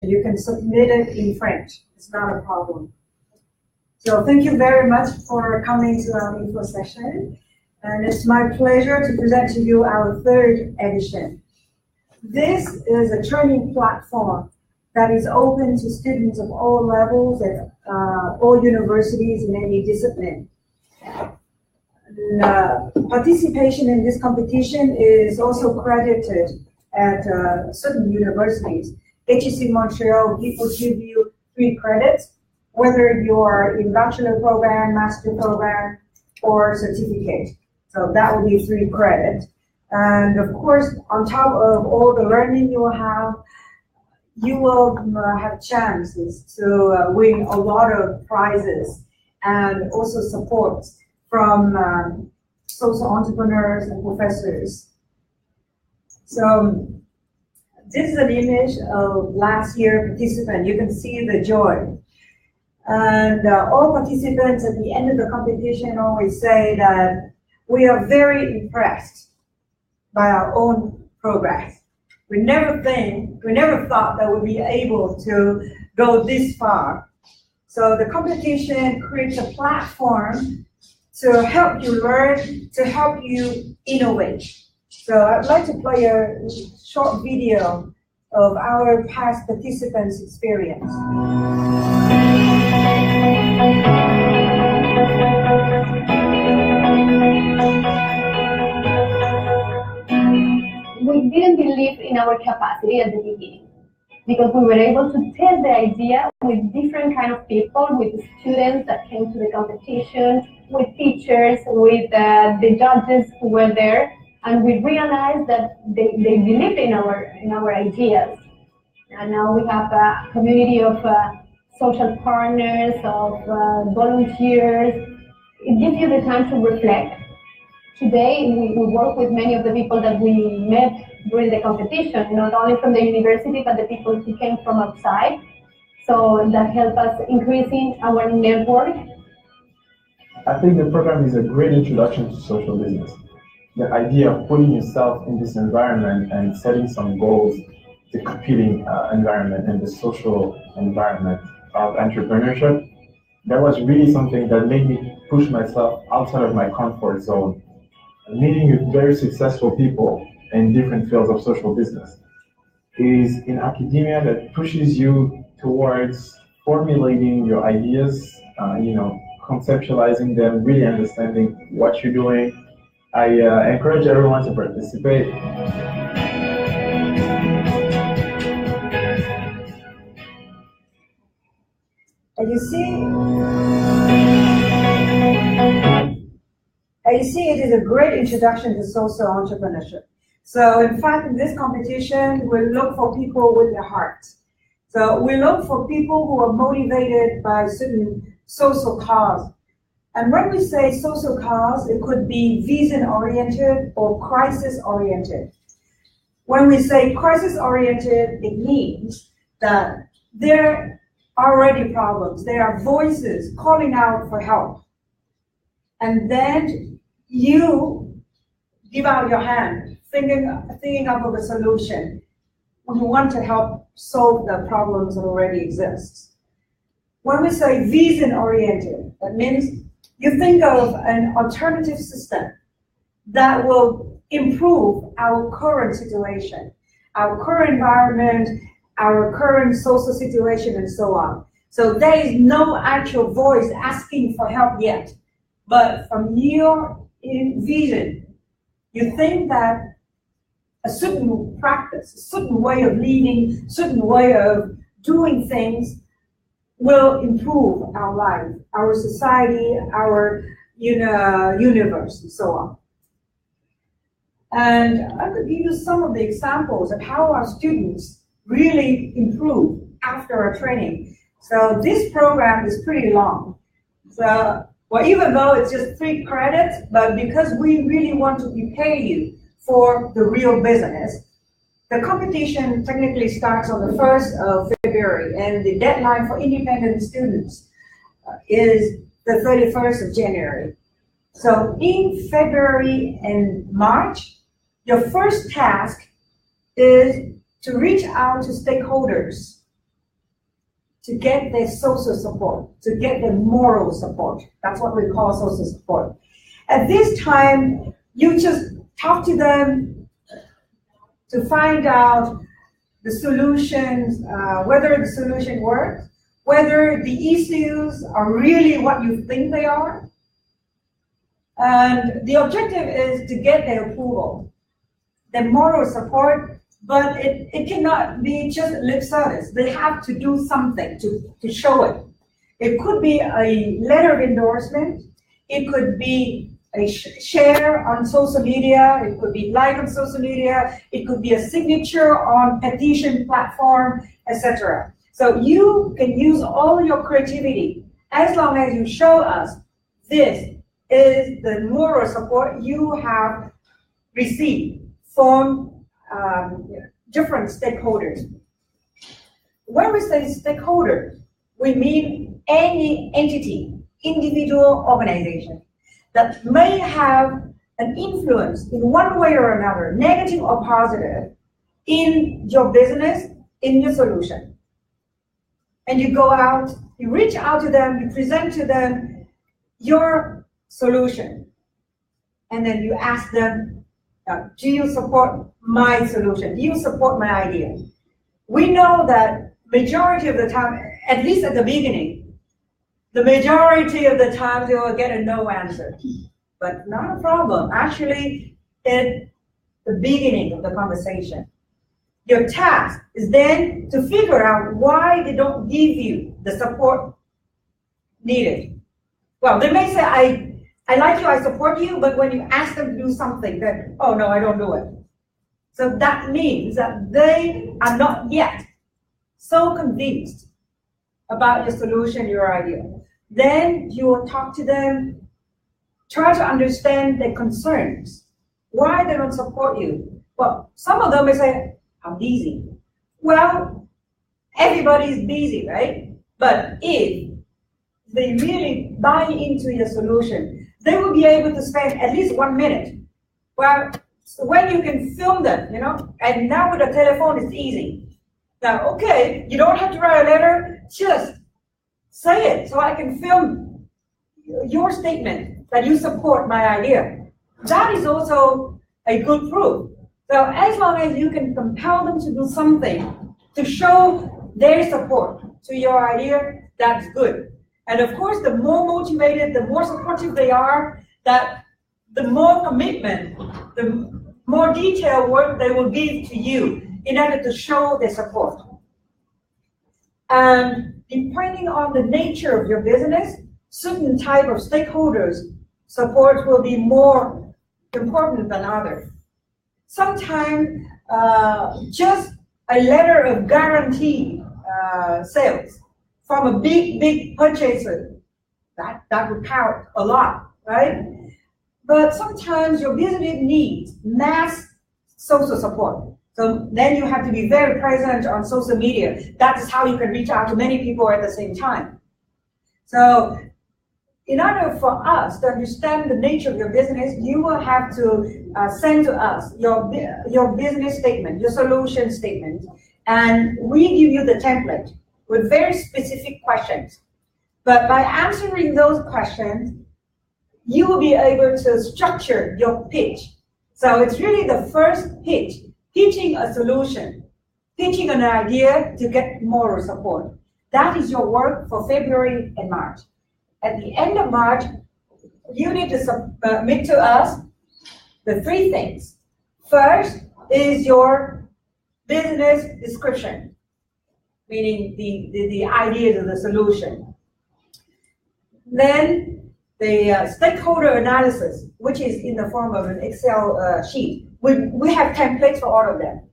You can submit it in French. It's not a problem. So thank you very much for coming to our info session. And it's my pleasure to present to you our third edition. This is a training platform that is open to students of all levels at all universities in any discipline. Participation in this competition is also credited at certain universities. HEC Montreal will give you 3 credits, whether you are in bachelor program, master program, or certificate. So that will be 3 credits. And of course, on top of all the learning you will have chances to win a lot of prizes and also support from social entrepreneurs and professors. So this is an image of last year participant. You can see the joy. And all participants at the end of the competition always say that we are very impressed by our own progress. We never thought that we'd be able to go this far. So the competition creates a platform to help you learn, to help you innovate. So I'd like to play a short video of our past participants' experience. We didn't believe in our capacity at the beginning because we were able to test the idea with different kind of people, with students that came to the competition, with teachers, with the judges who were there, and we realized that they believed in our ideas. And now we have a community of social partners, of volunteers. It gives you the time to reflect. Today, we work with many of the people that we met during the competition, not only from the university, but the people who came from outside. So that helped us increasing our network. I think the program is a great introduction to social business. The idea of putting yourself in this environment and setting some goals, the competing environment and the social environment of entrepreneurship, that was really something that made me push myself outside of my comfort zone. Meeting with very successful people in different fields of social business is in academia that pushes you towards formulating your ideas, conceptualizing them, really understanding what you're doing. I encourage everyone to participate. And you see, it is a great introduction to social entrepreneurship. So in fact, in this competition, we look for people with their hearts. So we look for people who are motivated by certain social cause. And when we say social cause, it could be vision-oriented or crisis-oriented. When we say crisis-oriented, it means that there are already problems. There are voices calling out for help. And then you give out your hand, thinking up of a solution. We want to help solve the problems that already exist. When we say vision-oriented, that means you think of an alternative system that will improve our current situation, our current environment, our current social situation, and so on. So there is no actual voice asking for help yet. But from your vision, you think that a certain practice, a certain way of living, a certain way of doing things will improve our life, our society, our universe, and so on. And I could give you some of the examples of how our students really improve after our training. So this program is pretty long. So, well, even though it's just 3 credits, but because we really want to prepare you for the real business, the competition technically starts on the 1st of February, and the deadline for independent students is the 31st of January. So in February and March, your first task is to reach out to stakeholders to get their social support, to get their moral support. That's what we call social support. At this time, you just talk to them to find out the solutions, whether the solution works, whether the issues are really what you think they are. And the objective is to get their approval, their moral support, but it cannot be just lip service. They have to do something to show it. It could be a letter of endorsement. It could be a share on social media. It could be like on social media. It could be a signature on petition platform, etc. So you can use all your creativity as long as you show us this is the moral support you have received from different stakeholders. When we say stakeholders, we mean any entity, individual organization that may have an influence in one way or another, negative or positive, in your business, in your solution. And you go out, you reach out to them, you present to them your solution. And then you ask them, do you support my solution? Do you support my idea? We know that majority of the time, at least at the beginning, the majority of the time they will get a no answer. But not a problem. Actually, at the beginning of the conversation, your task is then to figure out why they don't give you the support needed. Well, they may say, I like you, I support you, but when you ask them to do something, then, oh no, I don't do it. So that means that they are not yet so convinced about your solution, your idea. Then you will talk to them, try to understand their concerns, why they don't support you. Well, some of them may say, I'm busy. Well, everybody's busy, right? But if they really buy into your solution, they will be able to spend at least 1 minute. Well, so when you can film them, and now with the telephone, it's easy. Now, okay, you don't have to write a letter, just say it so I can film your statement that you support my idea. That is also a good proof. So as long as you can compel them to do something to show their support to your idea, that's good. And of course, the more motivated, the more supportive they are, that the more commitment, the more detailed work they will give to you in order to show their support. And depending on the nature of your business, certain type of stakeholders support will be more important than others. Sometimes just a letter of guarantee sales from a big purchaser, that would count a lot, right? But sometimes your business needs mass social support. So then you have to be very present on social media. That is how you can reach out to many people at the same time. So in order for us to understand the nature of your business, you will have to send to us your business statement, your solution statement, and we give you the template with very specific questions. But by answering those questions, you will be able to structure your pitch. So it's really the first pitch, pitching a solution, pitching an idea to get moral support. That is your work for February and March. At the end of March, you need to submit to us the 3 things. First is your business description, meaning the ideas of the solution. Then the stakeholder analysis, which is in the form of an Excel sheet. We have templates for all of them.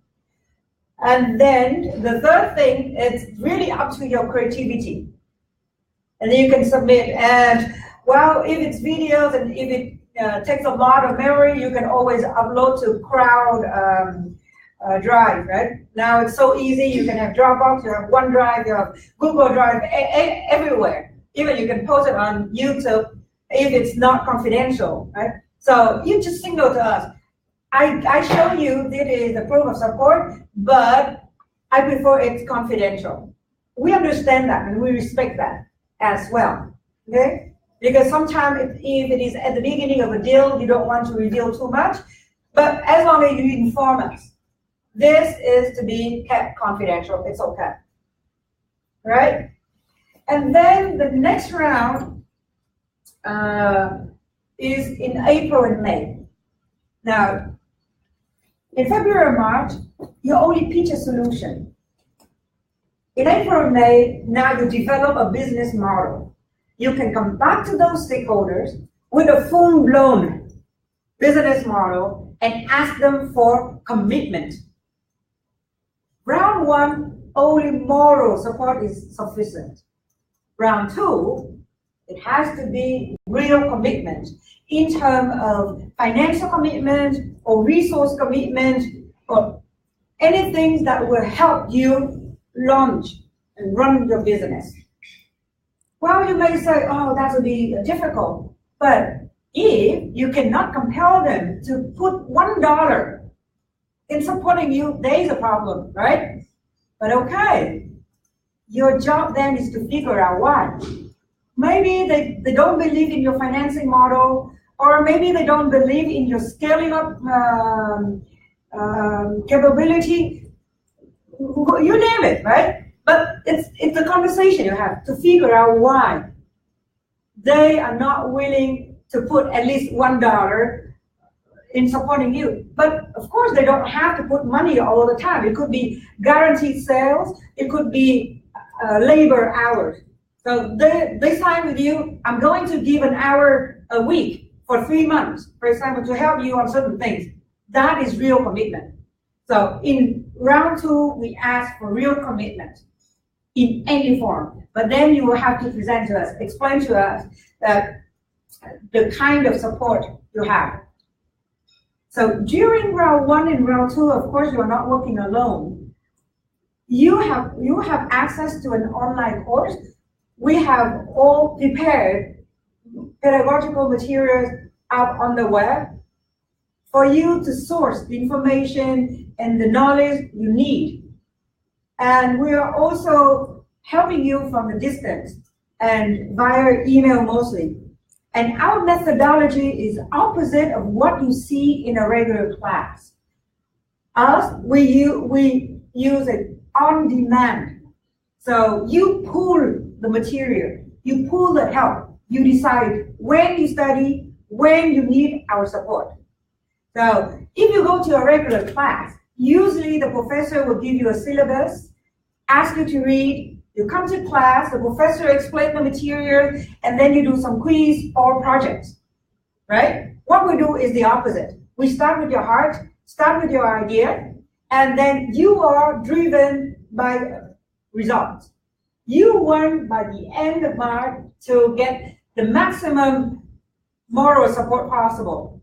And then the third thing is really up to your creativity. And then you can submit. And well, if it's videos and if it takes a lot of memory, you can always upload to Crowd Drive, right? Now it's so easy. You can have Dropbox, you have OneDrive, you have Google Drive, everywhere. Even you can post it on YouTube if it's not confidential, right? So you just signal to us. I show you this is the proof of support, but I prefer it's confidential. we understand that and we respect that as well, okay? Because sometimes if it is at the beginning of a deal, you don't want to reveal too much, but as long as you inform us, this is to be kept confidential, it's okay, right? And then the next round is in April and May. Now, in February and March, you only pitch a solution. In April and May, now you develop a business model. You can come back to those stakeholders with a full-blown business model and ask them for commitment. Round one, only moral support is sufficient. Round two, it has to be real commitment in terms of financial commitment or resource commitment or anything that will help you launch and run your business. Well, you may say, oh, that will be difficult. But if you cannot compel them to put $1 in supporting you, there is a problem, right? But okay, your job then is to figure out why. Maybe they don't believe in your financing model, or maybe they don't believe in your scaling up capability. You name it, right? But it's a conversation you have to figure out why they are not willing to put at least $1 in supporting you. But of course, they don't have to put money all the time. It could be guaranteed sales. It could be labor hours. So they sign with you, I'm going to give an hour a week for 3 months, for example, to help you on certain things. That is real commitment. So in round two, we ask for real commitment in any form. But then you will have to present to us, explain to us that the kind of support you have. So during round one and round two, of course, you are not working alone. You have access to an online course. We have all prepared pedagogical materials out on the web for you to source the information and the knowledge you need. And we are also helping you from a distance and via email mostly. And our methodology is opposite of what you see in a regular class. We use it on demand. So you pull the material, you pull the help, you decide when you study, when you need our support. So if you go to a regular class, usually the professor will give you a syllabus, ask you to read, you come to class, the professor explains the material, and then you do some quiz or projects, right? What we do is the opposite. We start with your heart, start with your idea, and then you are driven by results. You want by the end of March to get the maximum moral support possible.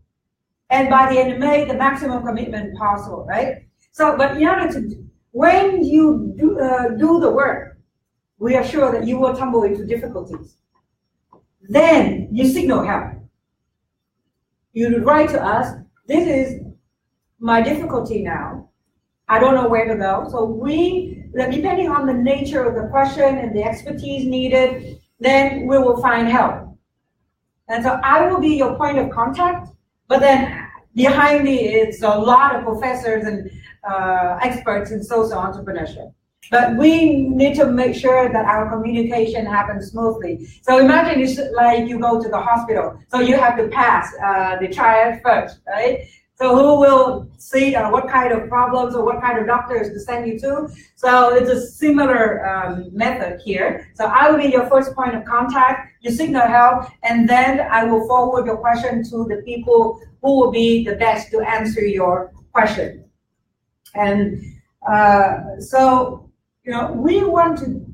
And by the end of May, the maximum commitment possible, right? So, but in order to, when you do the work, we are sure that you will tumble into difficulties. Then you signal help. You write to us, this is my difficulty now. I don't know where to go. So we, depending on the nature of the question and the expertise needed, then we will find help. And so I will be your point of contact, but then behind me, it's a lot of professors and experts in social entrepreneurship. But we need to make sure that our communication happens smoothly. So imagine it's like you go to the hospital. So you have to pass the trial first, right? So who will see what kind of problems or what kind of doctors to send you to? So it's a similar method here. So I will be your first point of contact, you signal help, and then I will forward your question to the people who will be the best to answer your question. And so, you know, we want to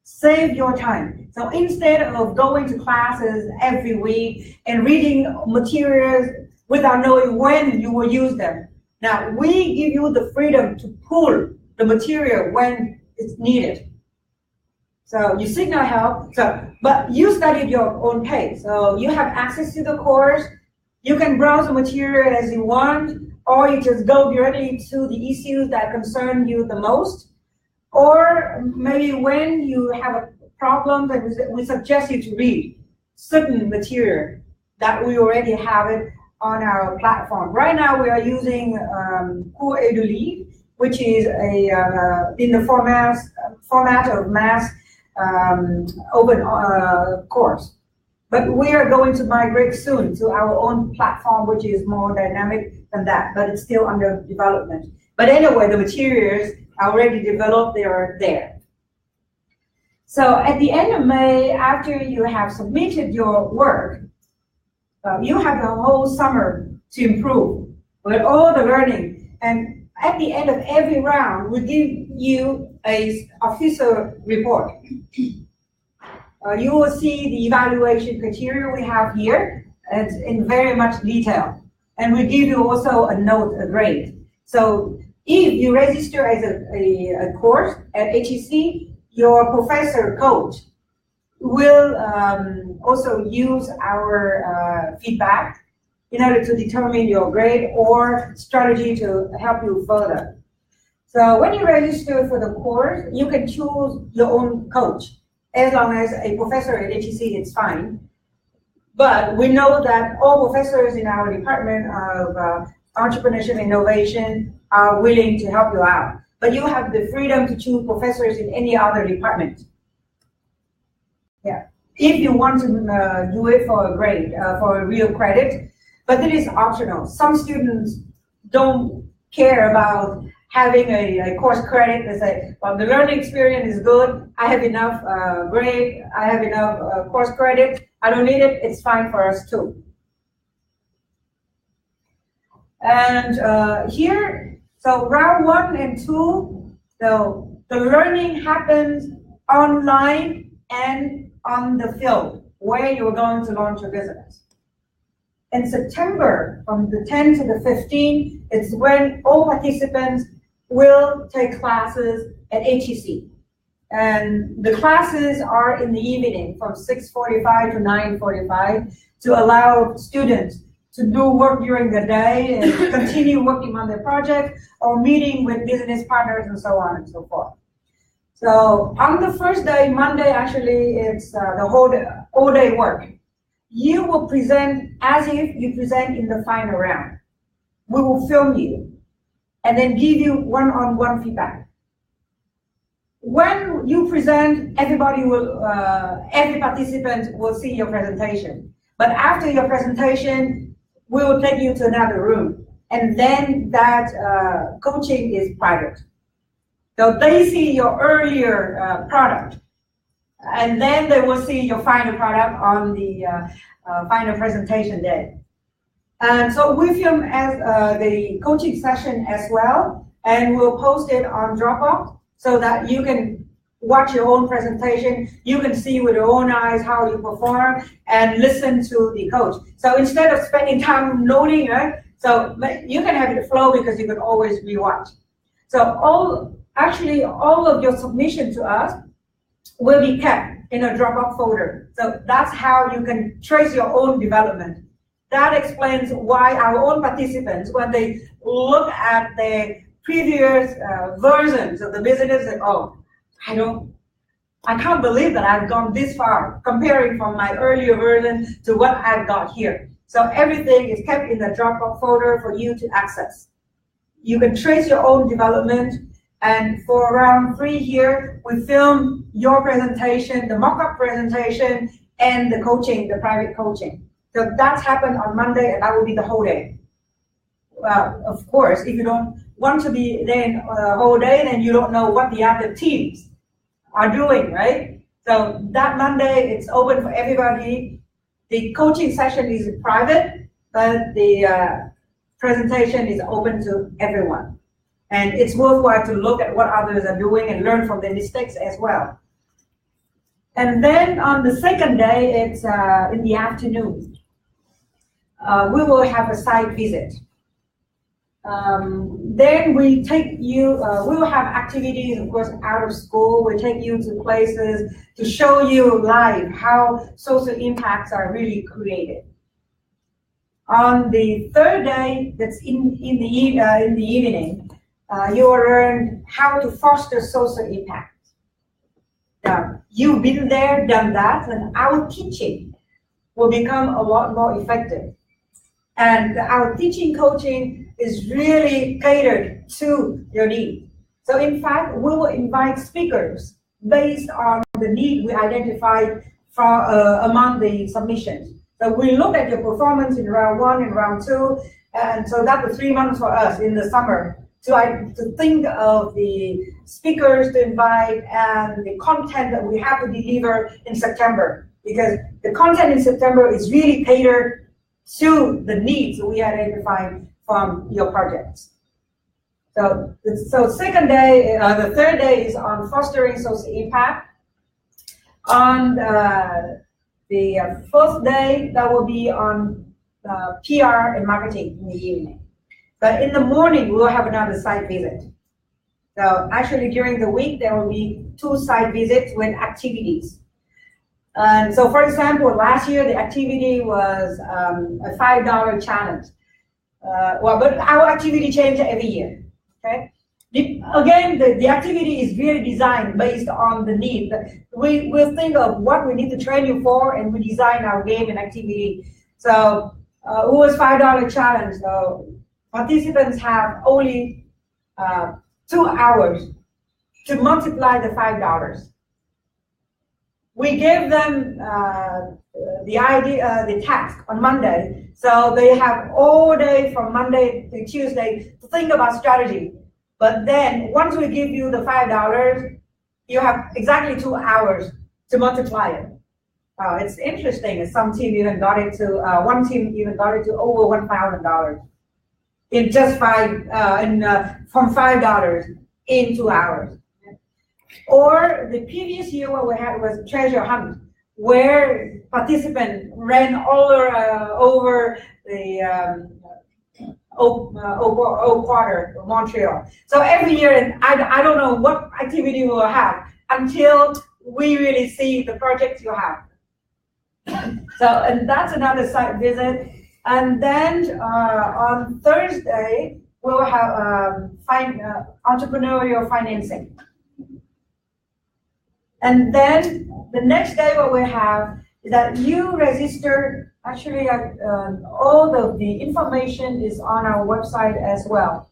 save your time. So instead of going to classes every week and reading materials without knowing when you will use them, now we give you the freedom to pull the material when it's needed. So you signal help, but you study at your own pace. So you have access to the course. You can browse the material as you want, or you just go directly to the issues that concern you the most. Or maybe when you have a problem, that we suggest you to read certain material that we already have it on our platform. Right now we are using Cours Edulive, which is a in the format of mass open course. But we are going to migrate soon to our own platform, which is more dynamic than that, but it's still under development. But anyway, the materials are already developed, they are there. So at the end of May, after you have submitted your work, you have the whole summer to improve with all the learning. And at the end of every round, we give you an official report. You will see the evaluation criteria we have here, and in very much detail. And we give you also a note, a grade. So if you register as a course at HEC, your professor coach will also use our feedback in order to determine your grade or strategy to help you further. So when you register for the course, you can choose your own coach. As long as a professor at HEC, it's fine. But we know that all professors in our Department of Entrepreneurship Innovation are willing to help you out. But you have the freedom to choose professors in any other department. Yeah, if you want to do it for a grade, for a real credit, but it is optional. Some students don't care about having a course credit. They say, well, the learning experience is good. I have enough grade. I have enough course credit. I don't need it. It's fine for us too. And here, so round 1 and 2, so the learning happens online and on the field where you're going to launch your business. In September, from the 10th to the 15th, it's when all participants will take classes at HEC. And the classes are in the evening from 6:45 to 9:45 to allow students to do work during the day and continue working on their project or meeting with business partners and so on and so forth. So on the first day, Monday, actually, it's the whole day work. You will present as if you present in the final round. We will film you and then give you one-on-one feedback. When you present, every participant will see your presentation. But after your presentation, we will take you to another room. And then that coaching is private. So they see your earlier product, and then they will see your final product on the final presentation day. And so we film as the coaching session as well, and we'll post it on Dropbox so that you can watch your own presentation. You can see with your own eyes how you perform and listen to the coach. So instead of spending time noting it, so you can have it flow because you can always rewatch. So all of your submission to us will be kept in a Dropbox folder. So that's how you can trace your own development. That explains why our own participants, when they look at the previous versions of the business, say, oh, I can't believe that I've gone this far, comparing from my earlier version to what I've got here. So everything is kept in the Dropbox folder for you to access. You can trace your own development. And for round 3 here, we film your presentation, the mock-up presentation, and the coaching, the private coaching. So that's happened on Monday, and that will be the whole day. Well, of course, if you don't want to be there the whole day, then you don't know what the other teams are doing, right? So that Monday, it's open for everybody. The coaching session is private, but the presentation is open to everyone. And it's worthwhile to look at what others are doing and learn from their mistakes as well. And then on the second day, it's in the afternoon. We will have a site visit. Then we take you, we will have activities, of course, out of school. We take you to places to show you live how social impacts are really created. On the third day, that's in the evening, you will learn how to foster social impact. Now, you've been there, done that, and our teaching will become a lot more effective. And our teaching coaching is really catered to your need. So in fact, we will invite speakers based on the need we identified from among the submissions. So we look at your performance in round 1 and round 2, and so that was 3 months for us in the summer to think of the speakers to invite and the content that we have to deliver in September, because the content in September is really catered to the needs we identified from your projects. So second day, the third day is on fostering social impact. On the fourth day, that will be on PR and marketing in the evening. But in the morning, we will have another site visit. So actually during the week, there will be 2 site visits with activities. And so for example, last year, the activity was a $5 challenge. But our activity changes every year, okay? Again, the activity is really designed based on the need. We will think of what we need to train you for, and we design our game and activity. So it was $5 challenge. So participants have only 2 hours to multiply the $5. We gave them the task on Monday, so they have all day from Monday to Tuesday to think about strategy. But then once we give you the $5, you have exactly 2 hours to multiply it. It's interesting. Some team even got it to one team even got it to over $1,000 in just from $5 in 2 hours. Or the previous year, what we had was treasure hunt, where participants ran all over the Old Quarter, Montreal. So every year, and I don't know what activity we will have until we really see the projects you have. So, and that's another site visit. And then on Thursday, we'll have entrepreneurial financing. And then the next day, what we have is that you register. Actually, all of the information is on our website as well.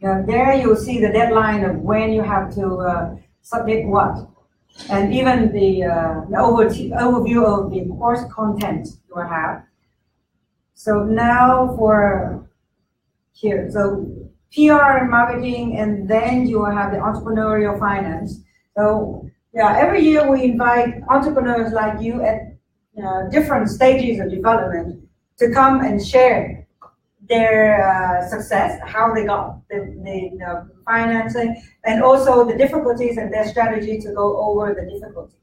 There you'll see the deadline of when you have to submit what. And even the overview of the course content you will have. So now for here, so PR and marketing, and then you will have the entrepreneurial finance. So yeah, every year we invite entrepreneurs like you at different stages of development to come and share their success, how they got the financing, and also the difficulties and their strategy to go over the difficulties.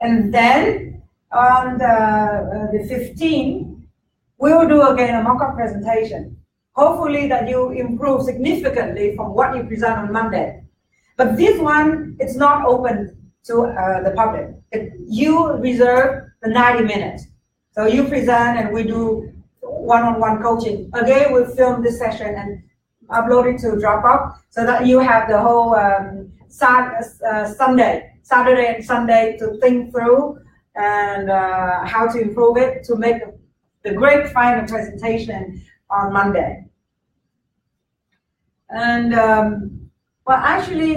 And then on the 15th, we will do again a mock-up presentation. Hopefully that you improve significantly from what you present on Monday. But this one, it's not open to the public. You reserve the 90 minutes. So you present and we do one-on-one coaching. Again, we film this session and upload it to Dropbox so that you have the whole Saturday and Sunday to think through and how to improve it to make the great final presentation on Monday. And well, actually,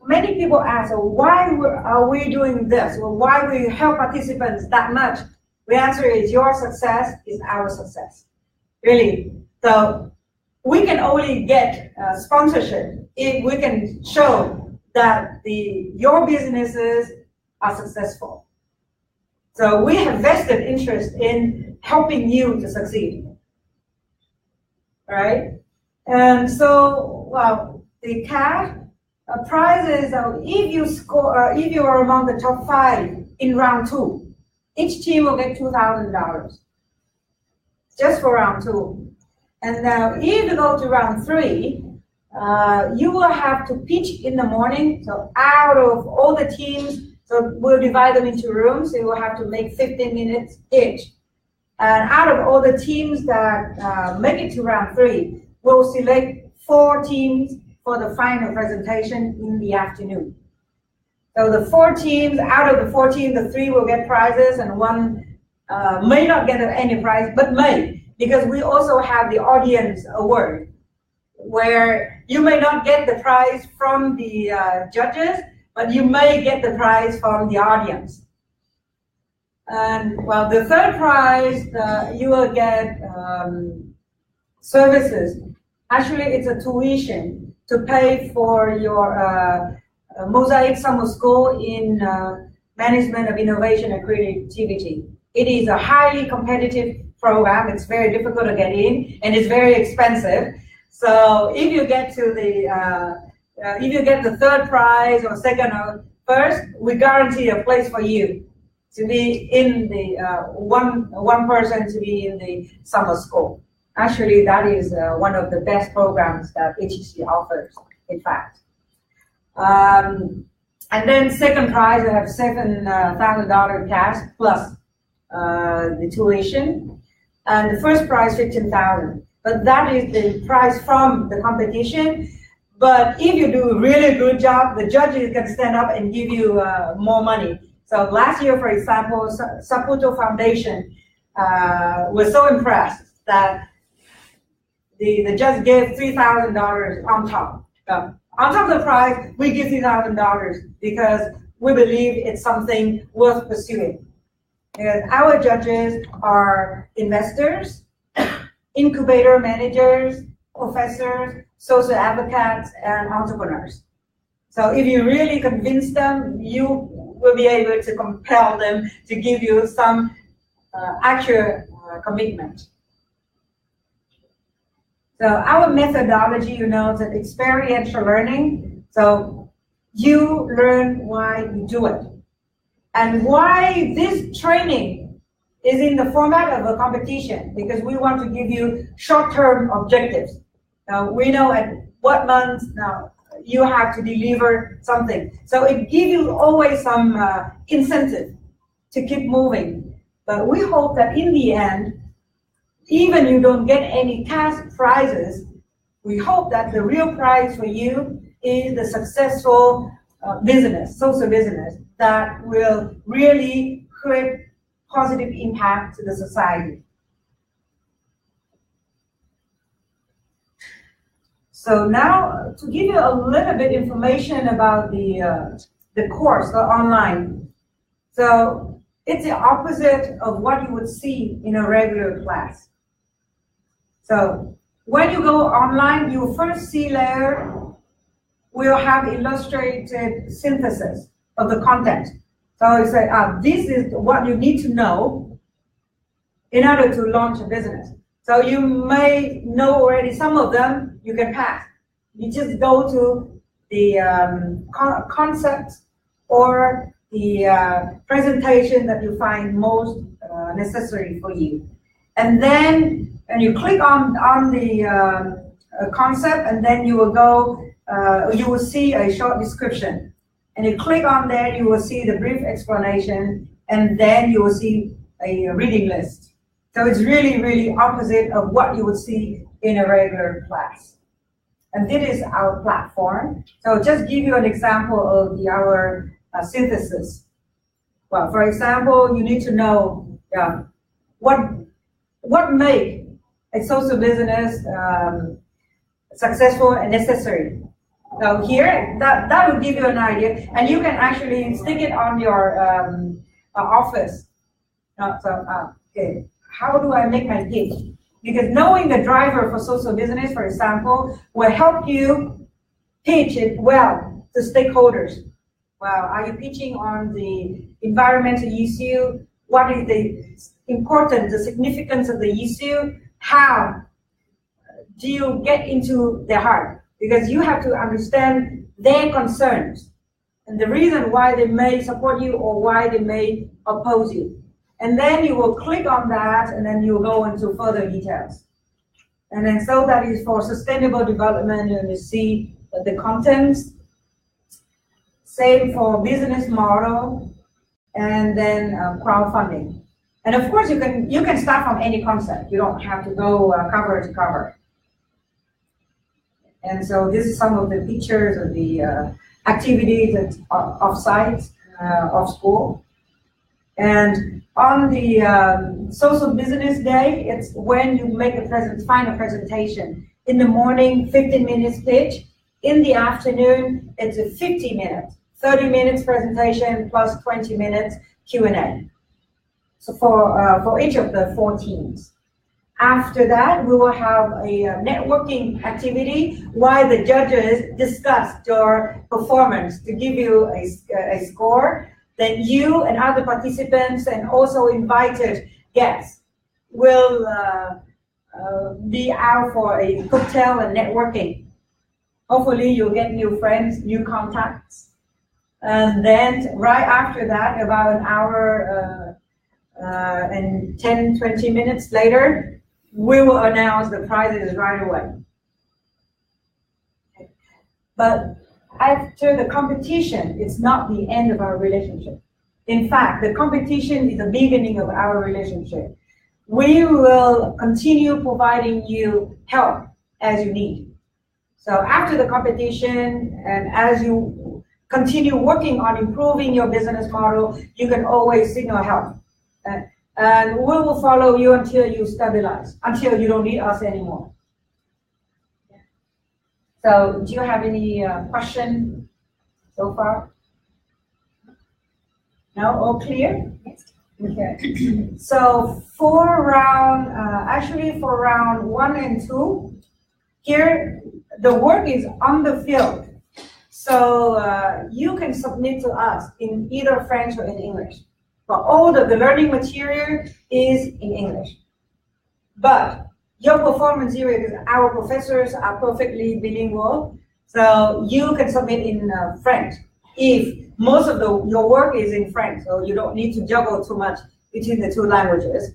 many people ask, why are we doing this? Well, why we help participants that much? The answer is your success is our success, really. So we can only get sponsorship if we can show that your businesses are successful. So we have vested interest in helping you to succeed, right? And so, well, the cash prizes, if you are among the top 5 in round 2, each team will get $2,000 just for round 2. And now, if you go to round 3, You will have to pitch in the morning. So out of all the teams, so we'll divide them into rooms. So you will have to make 15 minutes each. And out of all the teams that make it to round 3, we'll select 4 teams for the final presentation in the afternoon. So the 4 teams, out of the 4 teams, the 3 will get prizes and 1 may not get any prize, but may, because we also have the audience award, where you may not get the prize from the judges, but you may get the prize from the audience. And well, the 3rd prize, you will get services. Actually, it's a tuition to pay for your Mosaic Summer School in Management of Innovation and Creativity. It is a highly competitive program. It's very difficult to get in, and it's very expensive. So if you get to the if you get the 3rd prize or 2nd or 1st, we guarantee a place for you to be in the one person to be in the summer school. Actually, that is one of the best programs that HEC offers, in fact. And then 2nd prize, I have $7,000 cash plus the tuition, and the 1st prize $15,000. But that is the prize from the competition. But if you do a really good job, the judges can stand up and give you more money. So last year, for example, Saputo Foundation was so impressed that the judge gave $3,000 on top. On top of the prize, we give $3,000 because we believe it's something worth pursuing. And our judges are investors, incubator managers, professors, social advocates, and entrepreneurs. So if you really convince them, you will be able to compel them to give you some actual commitment. So our methodology, you know, is experiential learning. So you learn why you do it. And why this training is in the format of a competition, because we want to give you short-term objectives. Now, we know at what month now you have to deliver something. So it gives you always some incentive to keep moving. But we hope that in the end, even you don't get any cash prizes, we hope that the real prize for you is the successful business, social business, that will really create positive impact to the society. So now, to give you a little bit information about the course, the online. So it's the opposite of what you would see in a regular class. So when you go online, your first C layer will have illustrated synthesis of the content. So you say, this is what you need to know in order to launch a business. So you may know already some of them, you can pass. You just go to the concept or the presentation that you find most necessary for you. And then when you click on the concept, and then you will go, you will see a short description. And you click on there, you will see the brief explanation, and then you will see a reading list. So it's really, really opposite of what you would see in a regular class. And this is our platform. So just give you an example of our synthesis. Well, for example, you need to know what make a social business successful and necessary. So here, that will give you an idea, and you can actually stick it on your office. Okay, how do I make my pitch? Because knowing the driver for social business, for example, will help you pitch it well to stakeholders. Well, are you pitching on the environmental issue? What is the importance, the significance of the issue? How do you get into their heart? Because you have to understand their concerns and the reason why they may support you or why they may oppose you. And then you will click on that, and then you will go into further details. And then so that is for sustainable development, and you see the contents. Same for business model, and then crowdfunding. And of course, you can start from any concept. You don't have to go cover to cover. And so this is some of the pictures of the activities at off-site of school. And on the social business day, it's when you make final presentation. In the morning, 15 minutes pitch. In the afternoon, it's a 50 minutes, 30 minutes presentation plus 20 minutes Q&A. So for each of the 4 teams. After that, we will have a networking activity while the judges discuss your performance to give you a score. Then you and other participants and also invited guests will be out for a cocktail and networking. Hopefully you'll get new friends, new contacts. And then right after that, about an hour and 10, 20 minutes later, we will announce the prizes right away. But after the competition, it's not the end of our relationship. In fact, the competition is the beginning of our relationship. We will continue providing you help as you need. So after the competition, and as you continue working on improving your business model, you can always signal help. And we will follow you until you stabilize, until you don't need us anymore. So do you have any question so far? No, all clear? Okay. So for round 1 and 2, here the work is on the field. So you can submit to us in either French or in English. But all the learning material is in English. But your performance area, because our professors are perfectly bilingual, so you can submit in French. If most of your work is in French, so you don't need to juggle too much between the 2 languages.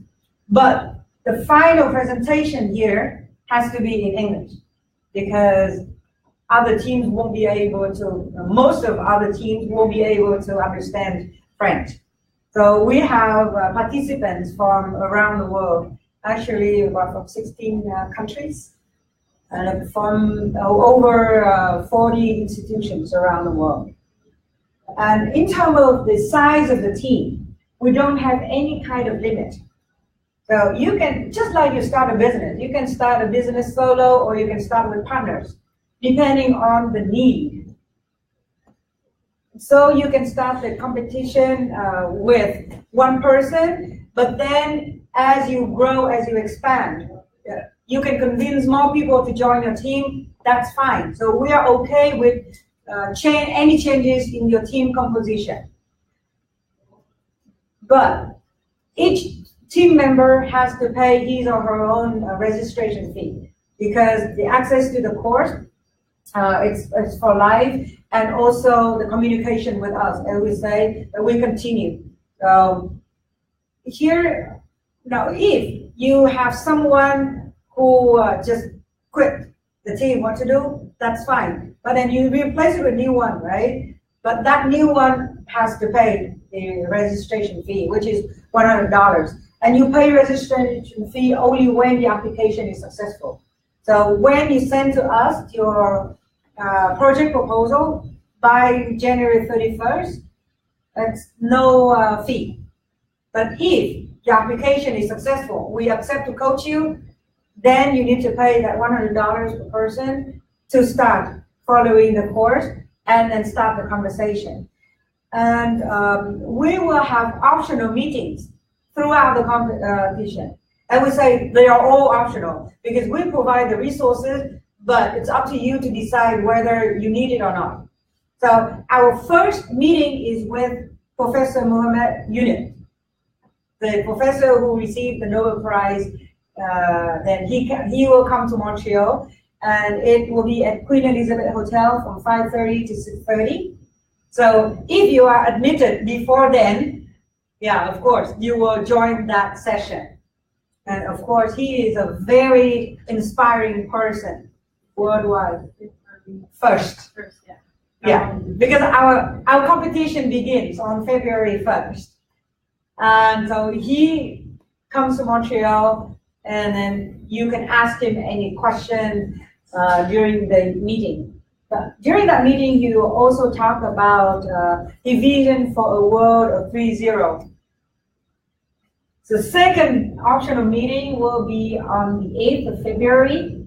But the final presentation here has to be in English, because other teams won't be able to, most of other teams won't be able to understand French. So we have participants from around the world, actually about from 16 countries, and from over 40 institutions around the world. And in terms of the size of the team, we don't have any kind of limit. So you can, just like you start a business, you can start a business solo or you can start with partners, depending on the need. So you can start the competition with 1 person, but then as you grow, as you expand, you can convince more people to join your team, that's fine. So we are okay with any changes in your team composition. But each team member has to pay his or her own registration fee, because the access to the course, it's for life, and also the communication with us, as we say, that we continue. Here, now if you have someone who just quit the team, what to do, that's fine. But then you replace it with a new one, right? But that new one has to pay the registration fee, which is $100. And you pay registration fee only when the application is successful. So when you send to us your project proposal by January 31st, that's no fee. But if your application is successful, we accept to coach you, then you need to pay that $100 per person to start following the course and then start the conversation. And we will have optional meetings throughout the competition. And we say they are all optional because we provide the resources, but it's up to you to decide whether you need it or not. So our first meeting is with Professor Mohamed Yunus, the professor who received the Nobel Prize. Then he will come to Montreal, and it will be at Queen Elizabeth Hotel from 5:30 to 6:30. So if you are admitted before then, yeah, of course, you will join that session. And of course, he is a very inspiring person worldwide. First. Yeah. Yeah, because our competition begins on February 1st. And so he comes to Montreal, and then you can ask him any question during the meeting. But during that meeting, he will also talk about his vision for a world of 3.0. The second optional meeting will be on the 8th of February,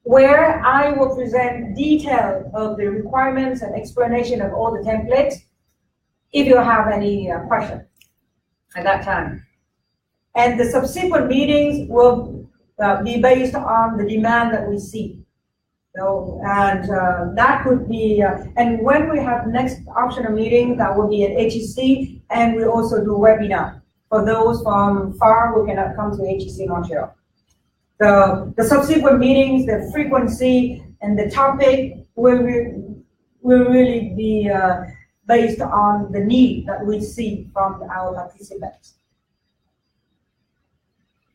where I will present detail of the requirements and explanation of all the templates, if you have any questions at that time. And the subsequent meetings will be based on the demand that we see. So, and that could be, and when we have next optional meeting, that will be at HEC, and we also do webinar for those from far who cannot come to HEC Montreal. So the subsequent meetings, the frequency, and the topic will really be based on the need that we see from our participants.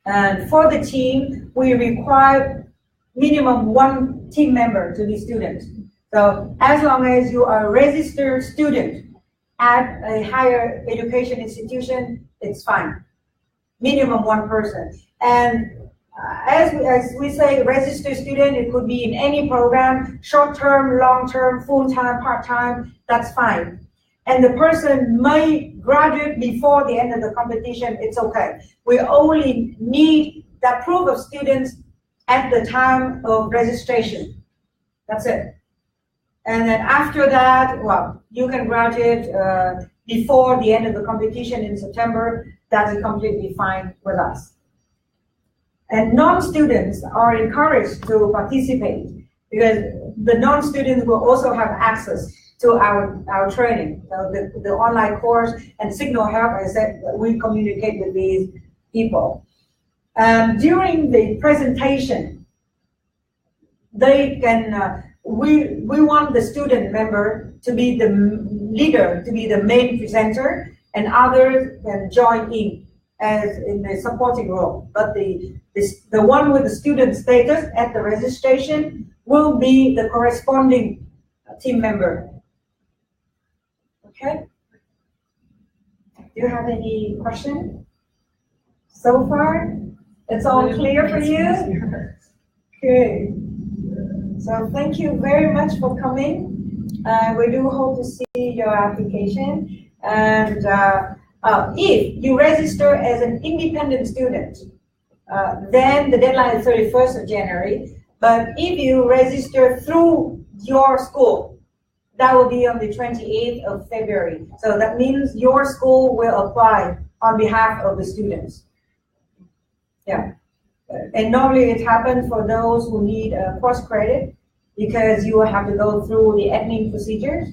And for the team, we require minimum one team member to be students. So as long as you are a registered student at a higher education institution, it's fine. Minimum one person. And as we say, registered student, it could be in any program, short-term, long-term, full-time, part-time, that's fine. And the person may graduate before the end of the competition, it's okay. We only need that proof of students at the time of registration. That's it. And then after that, well, you can graduate before the end of the competition in September. That is completely fine with us. And non-students are encouraged to participate, because the non-students will also have access to our training. So the online course and Signal Help, I said, we communicate with these people. During the presentation, they can, we want the student member to be the leader, to be the main presenter, and others can join in as in the supporting role. But the one with the student status at the registration will be the corresponding team member. Okay? Do you have any question so far? It's all clear for you? Okay. So thank you very much for coming. We do hope to see your application. And if you register as an independent student, then the deadline is 31st of January. But if you register through your school, that will be on the 28th of February. So that means your school will apply on behalf of the students. Yeah. And normally it happens for those who need a course credit, because you will have to go through the admin procedures.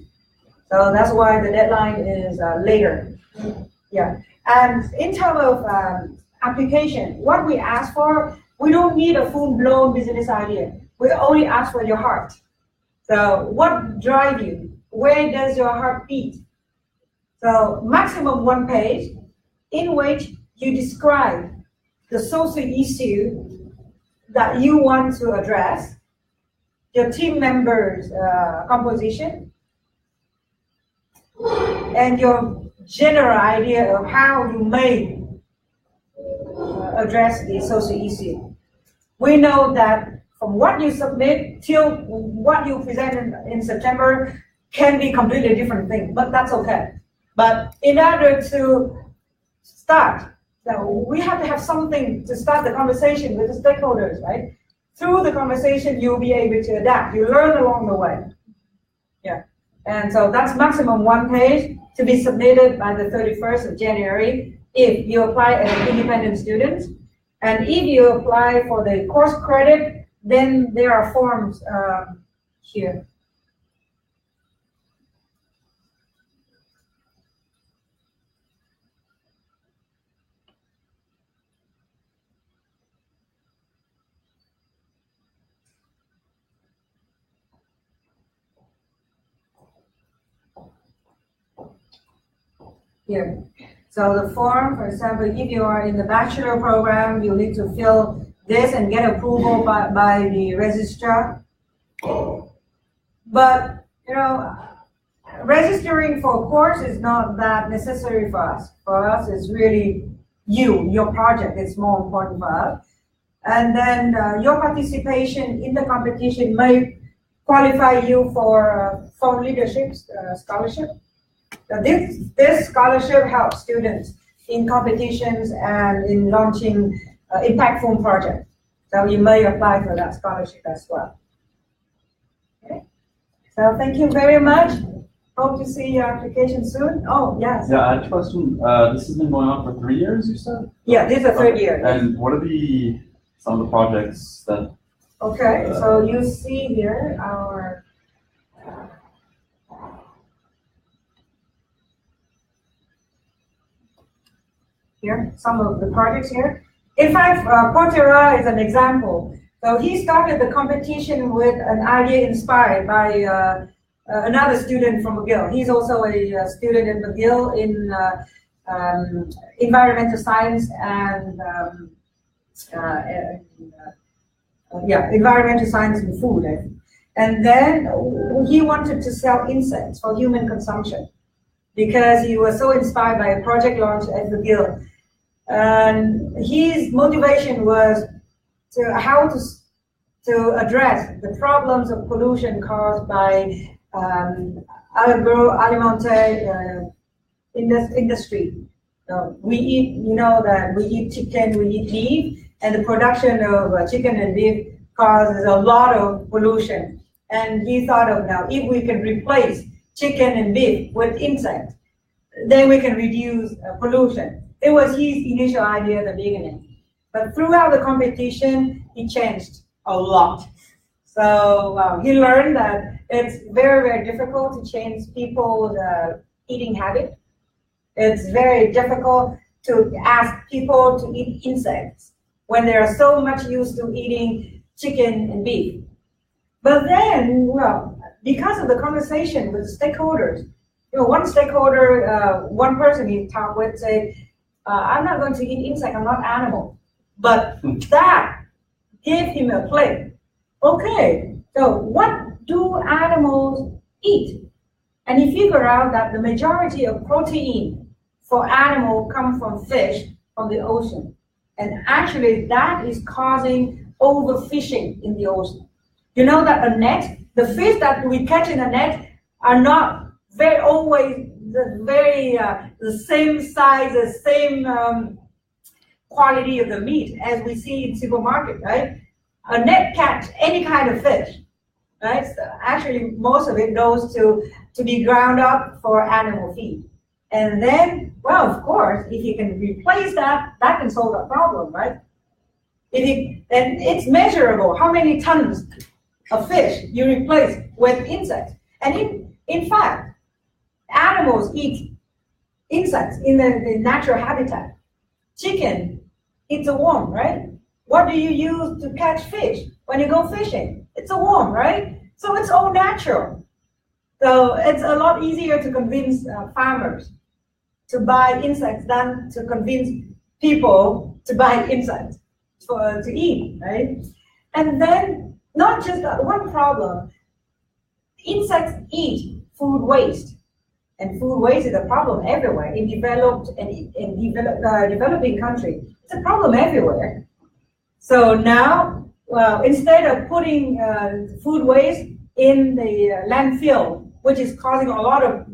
So that's why the deadline is later. Yeah. And in terms of application, what we ask for, we don't need a full-blown business idea. We only ask for your heart. So what drives you? Where does your heart beat? So maximum one page in which you describe the social issue that you want to address, your team members' composition, and your general idea of how you may address the social issue. We know that from what you submit till what you present in September can be completely different thing, but that's okay. But in order to start, so we have to have something to start the conversation with the stakeholders, right? Through the conversation, you'll be able to adapt. You learn along the way. Yeah. And so that's maximum one page to be submitted by the 31st of January if you apply as an independent student. And if you apply for the course credit, then there are forms here. Here. So the form, for example, if you are in the bachelor program, you need to fill this and get approval by the registrar. But, you know, registering for a course is not that necessary for us. For us, it's really your project is more important for us. And then your participation in the competition may qualify you for leadership scholarship. This scholarship helps students in competitions and in launching impactful projects. So you may apply for that scholarship as well. Okay. So thank you very much. Hope to see your application soon. Oh, yes. Yeah, I had a question. This has been going on for 3 years, you said? Yeah, this is the third year. And what are some of the projects that? Okay, so you see here our some of the projects here. In fact, Portera is an example. So he started the competition with an idea inspired by another student from McGill. He's also a student at McGill in environmental science and environmental science and food. And then he wanted to sell insects for human consumption because he was so inspired by a project launch at McGill. And his motivation was to address the problems of pollution caused by agroalimentaire industry. We eat, you know that we eat chicken, we eat beef, and the production of chicken and beef causes a lot of pollution. And he thought of now, if we can replace chicken and beef with insects, then we can reduce pollution. It was his initial idea at the beginning. But throughout the competition, he changed a lot. So he learned that it's very, very difficult to change people's eating habit. It's very difficult to ask people to eat insects when they are so much used to eating chicken and beef. But then, well, because of the conversation with the stakeholders, you know, one stakeholder, one person he talked with say, I'm not going to eat insect, I'm not animal. But that gave him a click. Okay, so what do animals eat? And he figured out that the majority of protein for animal come from fish from the ocean. And actually that is causing overfishing in the ocean. You know that a net, the fish that we catch in a net are not always the same size, the same quality of the meat as we see in supermarket, right? A net catch any kind of fish, right? So actually, most of it goes to be ground up for animal feed. And then, well, of course, if you can replace that, that can solve the problem, right? And it's measurable how many tons of fish you replace with insects. And in fact, animals eat insects in the natural habitat. Chicken eats a worm, right? What do you use to catch fish when you go fishing? It's a worm, right? So it's all natural. So it's a lot easier to convince farmers to buy insects than to convince people to buy insects to eat, right? And then not just that one problem, insects eat food waste. And food waste is a problem everywhere in developing countries. It's a problem everywhere. So now, well, instead of putting food waste in the landfill, which is causing a lot of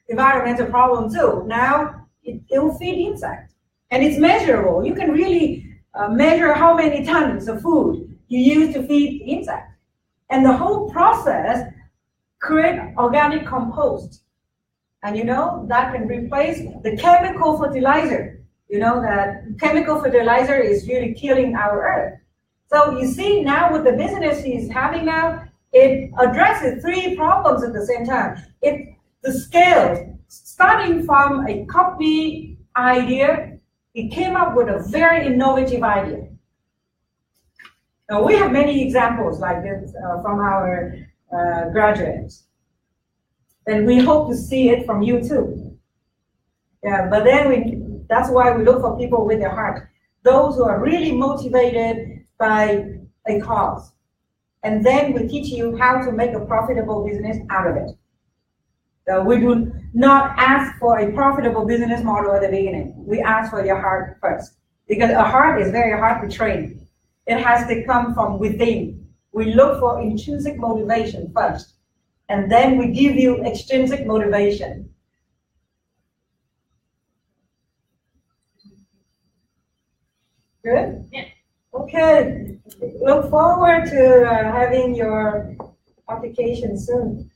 environmental problems too, now it will feed insects. And it's measurable. You can really measure how many tons of food you use to feed insects. And the whole process create organic compost. And you know, that can replace the chemical fertilizer. You know that chemical fertilizer is really killing our earth. So you see now with the business he's having now, it addresses three problems at the same time. The scale, starting from a copy idea, it came up with a very innovative idea. Now we have many examples like this from our graduates. And we hope to see it from you too. Yeah, but then that's why we look for people with their heart. Those who are really motivated by a cause. And then we teach you how to make a profitable business out of it. So we do not ask for a profitable business model at the beginning. We ask for your heart first. Because a heart is very hard to train. It has to come from within. We look for intrinsic motivation first. And then we give you extrinsic motivation. Good? Yeah. Okay. Look forward to having your application soon.